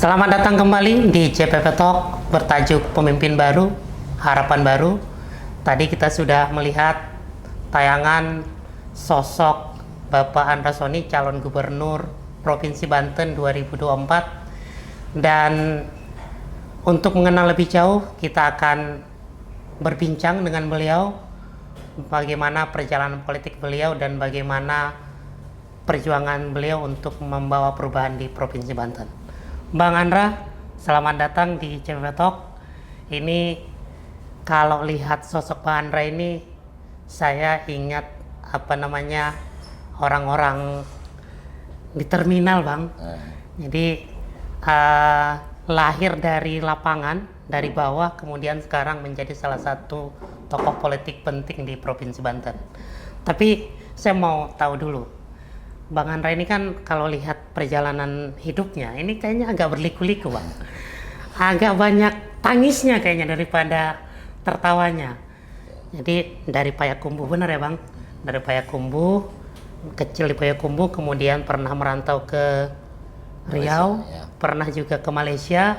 Selamat datang kembali di JPP Talk bertajuk Pemimpin Baru, Harapan Baru. Tadi kita sudah melihat tayangan sosok Bapak Andra Soni, calon gubernur Provinsi Banten 2024. Dan untuk mengenal lebih jauh, kita akan berbincang dengan beliau bagaimana perjalanan politik beliau dan bagaimana perjuangan beliau untuk membawa perubahan di Provinsi Banten. Bang Andra, selamat datang di JPP Talk. Ini kalau lihat sosok Bang Andra ini, saya ingat orang-orang di terminal, Bang. Jadi lahir dari lapangan, dari bawah, kemudian sekarang menjadi salah satu tokoh politik penting di Provinsi Banten. Tapi saya mau tahu dulu, Bang Andra ini kan kalau lihat perjalanan hidupnya, ini kayaknya agak berliku-liku, Bang. Agak banyak tangisnya kayaknya daripada tertawanya. Jadi dari Payakumbuh, benar ya, Bang? Dari Payakumbuh, kecil di Payakumbuh, kemudian pernah merantau ke Riau, Malaysia, ya. Pernah juga ke Malaysia,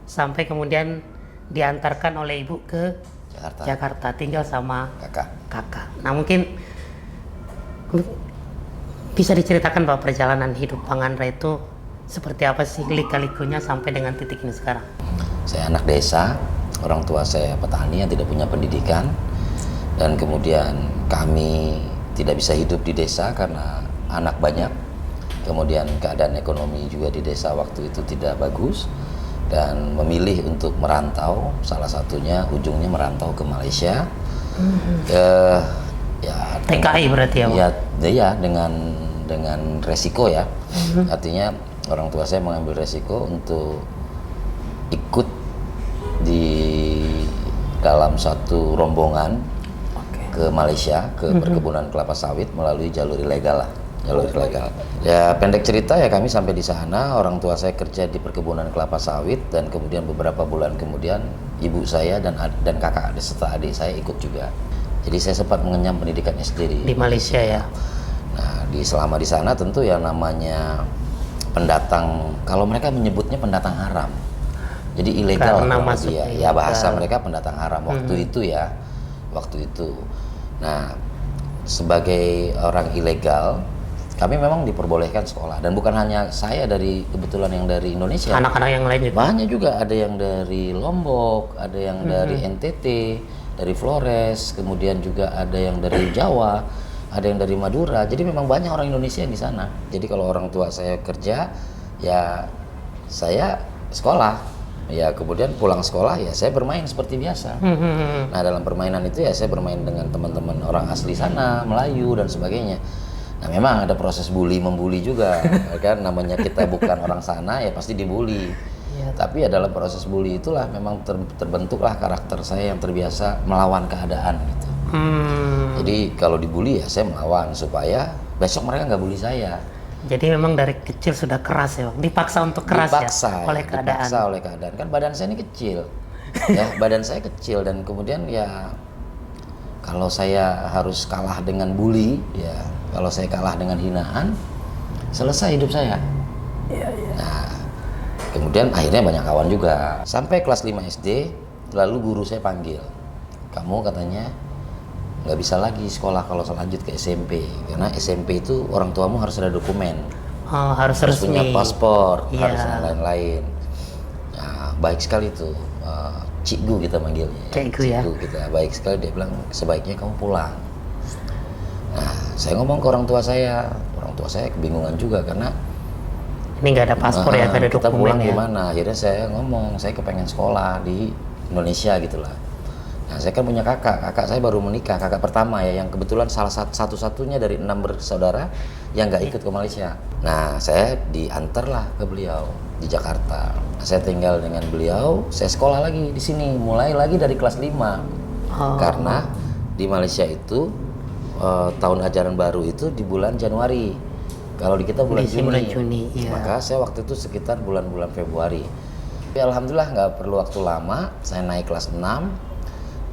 sampai kemudian diantarkan oleh ibu ke Jakarta, tinggal sama kakak. Nah, mungkin bisa diceritakan bahwa perjalanan hidup Bang Andra itu seperti apa sih lika-likunya sampai dengan titik ini sekarang? Saya anak desa, orang tua saya petani yang tidak punya pendidikan, dan kemudian kami tidak bisa hidup di desa karena anak banyak. Kemudian keadaan ekonomi juga di desa waktu itu tidak bagus, dan memilih untuk merantau, salah satunya ujungnya merantau ke Malaysia. TKI berarti ya, Bang? Ya, dengan resiko ya. Artinya orang tua saya mengambil resiko untuk ikut di dalam satu rombongan ke Malaysia, ke perkebunan kelapa sawit melalui jalur ilegal lah. Ya, pendek cerita ya, kami sampai di sana, orang tua saya kerja di perkebunan kelapa sawit, dan kemudian beberapa bulan kemudian ibu saya dan kakak serta adik saya ikut juga. Jadi saya sempat mengenyam pendidikannya sendiri Di Malaysia ya. Nah, selama di sana tentu yang namanya pendatang, kalau mereka menyebutnya pendatang haram. Jadi ilegal dia. Ya, bahasa mereka pendatang haram waktu itu ya. Waktu itu. Nah, sebagai orang ilegal, kami memang diperbolehkan sekolah, dan bukan hanya saya kebetulan yang dari Indonesia. Anak-anak yang lain juga. Banyak juga, ada yang dari Lombok, ada yang dari NTT, dari Flores, kemudian juga ada yang dari Jawa, ada yang dari Madura. Jadi memang banyak orang Indonesia di sana. Jadi kalau orang tua saya kerja, ya saya sekolah. Ya kemudian pulang sekolah ya saya bermain seperti biasa. Nah, dalam permainan itu ya saya bermain dengan teman-teman orang asli sana, Melayu dan sebagainya. Nah, memang ada proses membuli juga, kan namanya kita bukan orang sana ya pasti dibully. Tapi ya dalam proses bully itulah memang terbentuklah karakter saya yang terbiasa melawan keadaan gitu. Jadi kalau dibully ya saya melawan supaya besok mereka nggak bully saya. Jadi memang dari kecil sudah keras ya, Bang? Dipaksa untuk keras oleh keadaan. Dipaksa oleh keadaan. Kan badan saya ini kecil, ya badan saya kecil, dan kemudian ya kalau saya harus kalah dengan bully, ya kalau saya kalah dengan hinaan, selesai hidup saya. Nah, kemudian akhirnya banyak kawan juga. Sampai kelas 5 SD, lalu guru saya panggil. Kamu katanya nggak bisa lagi sekolah kalau lanjut ke SMP. Karena SMP itu orang tuamu harus ada dokumen. Harus punya paspor, Iya. harus yang lain-lain. Nah, baik sekali tuh. Cikgu kita manggilnya. Cikgu kita. Baik sekali, dia bilang sebaiknya kamu pulang. Nah, saya ngomong ke orang tua saya. Orang tua saya kebingungan juga karena ini nggak ada paspor ya, nggak ada kita dokumen pulang ya. gimana? Akhirnya saya ngomong, saya kepengen sekolah di Indonesia gitulah. Nah, saya kan punya kakak saya baru menikah, kakak pertama ya, yang kebetulan salah satu-satunya dari 6 bersaudara yang nggak ikut ke Malaysia. Nah, saya diantarlah ke beliau di Jakarta. Nah, saya tinggal dengan beliau, saya sekolah lagi di sini, mulai lagi dari kelas 5. Karena di Malaysia itu tahun ajaran baru itu di bulan Januari. Kalau di kita bulan Juni. Iya. Maka saya waktu itu sekitar bulan-bulan Februari. Tapi alhamdulillah nggak perlu waktu lama, saya naik kelas 6.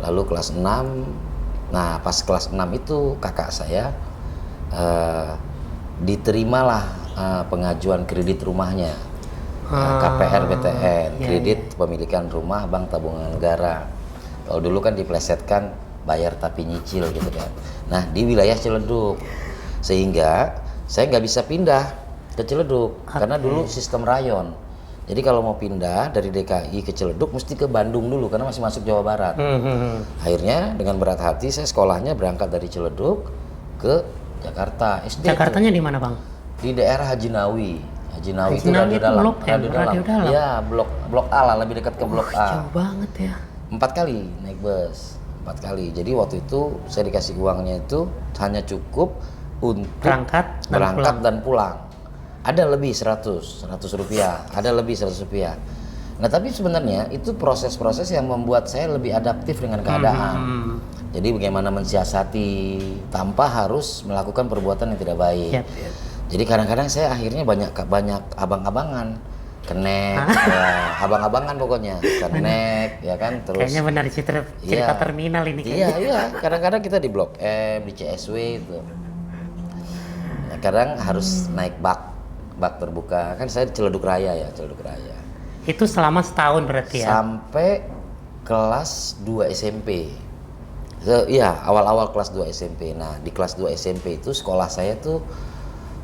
Lalu kelas 6, nah pas kelas 6 itu kakak saya diterimalah pengajuan kredit rumahnya. KPR BTN, iya, kredit pemilikan rumah Bank Tabungan Negara. Kalau dulu kan diplesetkan bayar tapi nyicil gitu kan. Nah di wilayah Ciledug, sehingga saya nggak bisa pindah ke Ciledug karena dulu sistem rayon. Jadi kalau mau pindah dari DKI ke Ciledug mesti ke Bandung dulu karena masih masuk Jawa Barat. Akhirnya dengan berat hati saya sekolahnya berangkat dari Ciledug ke Jakarta. SD Jakartanya di mana Bang? di daerah Haji Nawi. Haji Nawi itu Nawi radio itu dalam. blok ya, radio dalam. Iya, blok A lah, lebih dekat ke blok A. Jauh banget ya. 4 kali naik bus, 4 kali. Jadi waktu itu saya dikasih uangnya itu hanya cukup untuk Berangkat dan pulang. Ada lebih 100 rupiah, ada lebih 100 rupiah. Nah tapi sebenarnya itu proses-proses yang membuat saya lebih adaptif dengan keadaan. Jadi bagaimana mensiasati tanpa harus melakukan perbuatan yang tidak baik. Yap. Jadi kadang-kadang saya akhirnya banyak abang-abangan, kenek, ya, abang-abangan pokoknya, kenek, ya kan, terus. Kayaknya benar cerita Iya. terminal ini Iya, kayaknya. iya. Kadang-kadang kita di Blok M, di CSW itu. Nah, kadang harus naik bak terbuka. Kan saya di Ciledug Raya ya, Ciledug Raya. Itu selama setahun berarti ya. Sampai kelas 2 SMP. Iya, awal-awal kelas 2 SMP. Nah, di kelas 2 SMP itu sekolah saya tuh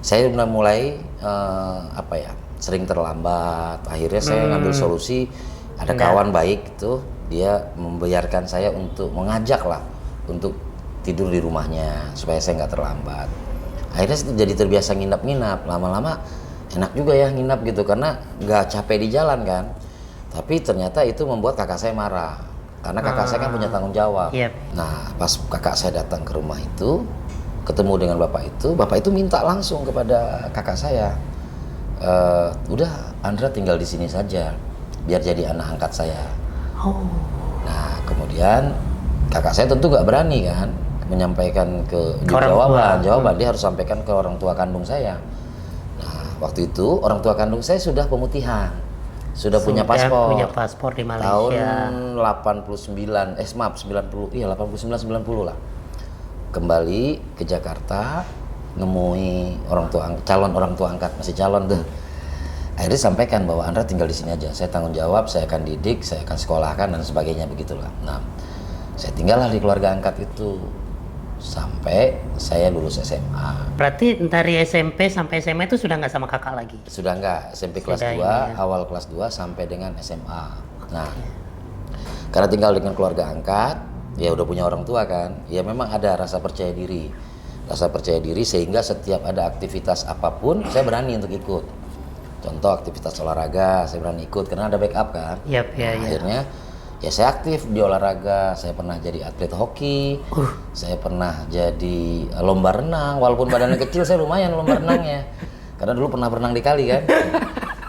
saya udah mulai sering terlambat. Akhirnya saya ngambil solusi, ada kawan baik itu, dia membiarkan saya untuk mengajak lah untuk tidur di rumahnya supaya saya nggak terlambat. Akhirnya saya jadi terbiasa nginap-nginap. Lama-lama enak juga ya nginap gitu karena nggak capek di jalan kan. Tapi ternyata itu membuat kakak saya marah karena kakak saya kan punya tanggung jawab. Yep. Nah, pas kakak saya datang ke rumah itu, ketemu dengan bapak itu minta langsung kepada kakak saya, udah Andra tinggal di sini saja, biar jadi anak angkat saya. Oh. Nah, kemudian kakak saya tentu nggak berani kan menyampaikan ke orang jawaban dia harus sampaikan ke orang tua kandung saya. Nah, waktu itu orang tua kandung saya sudah pemutihan, sudah punya paspor di Malaysia. tahun 89 lah. Kembali ke Jakarta, nemui calon orang tua angkat, masih calon tuh. Akhirnya sampaikan bahwa Andra tinggal di sini aja, saya tanggung jawab, saya akan didik, saya akan sekolahkan dan sebagainya begitulah. Nah, saya tinggallah di keluarga angkat itu sampai saya lulus SMA. Berarti dari SMP sampai SMA itu sudah nggak sama kakak lagi? Sudah enggak, SMP kelas 2, awal kelas 2 sampai dengan SMA. Nah, karena tinggal dengan keluarga angkat, ya udah punya orang tua kan, ya memang ada rasa percaya diri sehingga setiap ada aktivitas apapun saya berani untuk ikut. Contoh aktivitas olahraga saya berani ikut karena ada backup kan. Yap, Akhirnya ya saya aktif di olahraga, saya pernah jadi atlet hoki, saya pernah jadi lomba renang, walaupun badannya kecil saya lumayan lomba renangnya karena dulu pernah berenang di kali kan.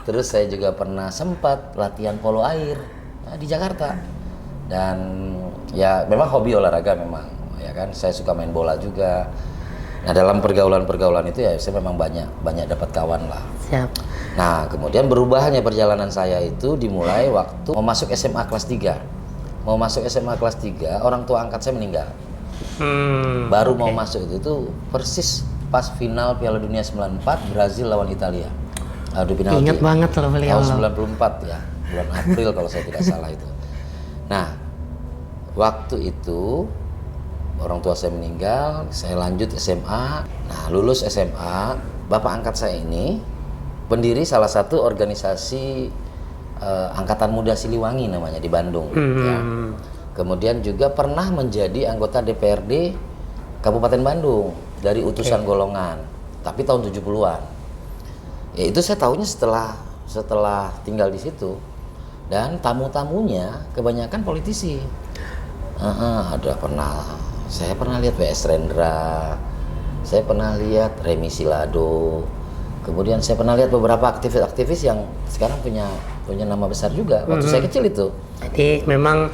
Terus saya juga pernah sempat latihan polo air di Jakarta. Dan ya memang hobi olahraga memang, ya kan, saya suka main bola juga. Nah, dalam pergaulan itu ya saya memang banyak dapat kawan lah. Siap. Nah, kemudian berubahnya perjalanan saya itu dimulai waktu mau masuk SMA kelas 3. Mau masuk SMA kelas 3, orang tua angkat saya meninggal. Baru mau masuk itu persis pas final Piala Dunia 94 Brazil lawan Italia. Adu penalti. Ingat banget loh beliau. Tahun 94 ya, bulan April kalau saya tidak salah itu. Nah, waktu itu orang tua saya meninggal, saya lanjut SMA. Nah, lulus SMA, bapak angkat saya ini pendiri salah satu organisasi Angkatan Muda Siliwangi namanya di Bandung. Ya. Kemudian juga pernah menjadi anggota DPRD Kabupaten Bandung dari utusan golongan, tapi tahun 70-an. Ya itu saya tahunya setelah tinggal di situ. Dan tamu-tamunya kebanyakan politisi. Saya pernah lihat W.S. Rendra, saya pernah lihat Remi Silado, kemudian saya pernah lihat beberapa aktivis-aktivis yang sekarang punya nama besar juga waktu saya kecil itu. Jadi memang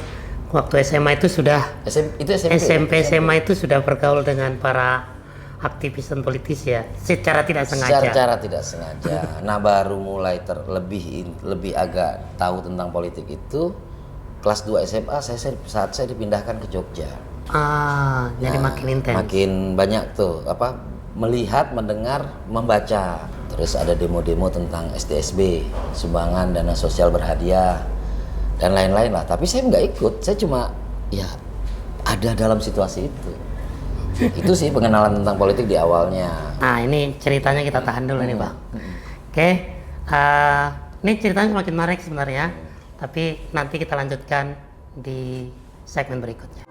waktu SMA itu sudah SMP SMA itu sudah bergaul dengan para aktivis dan politisi ya, secara tidak sengaja. Secara tidak sengaja. Nah, baru mulai lebih agak tahu tentang politik itu kelas 2 SMA saat saya dipindahkan ke Jogja. Jadi makin intens. Makin banyak tuh melihat, mendengar, membaca. Terus ada demo-demo tentang SDSB, sumbangan dana sosial berhadiah, dan lain-lain lah. Tapi saya nggak ikut, saya cuma ya ada dalam situasi itu. Itu sih pengenalan tentang politik di awalnya. Nah ini ceritanya kita tahan dulu nih Bang. Oke, ini ceritanya semakin menarik sebenarnya, tapi nanti kita lanjutkan di segmen berikutnya.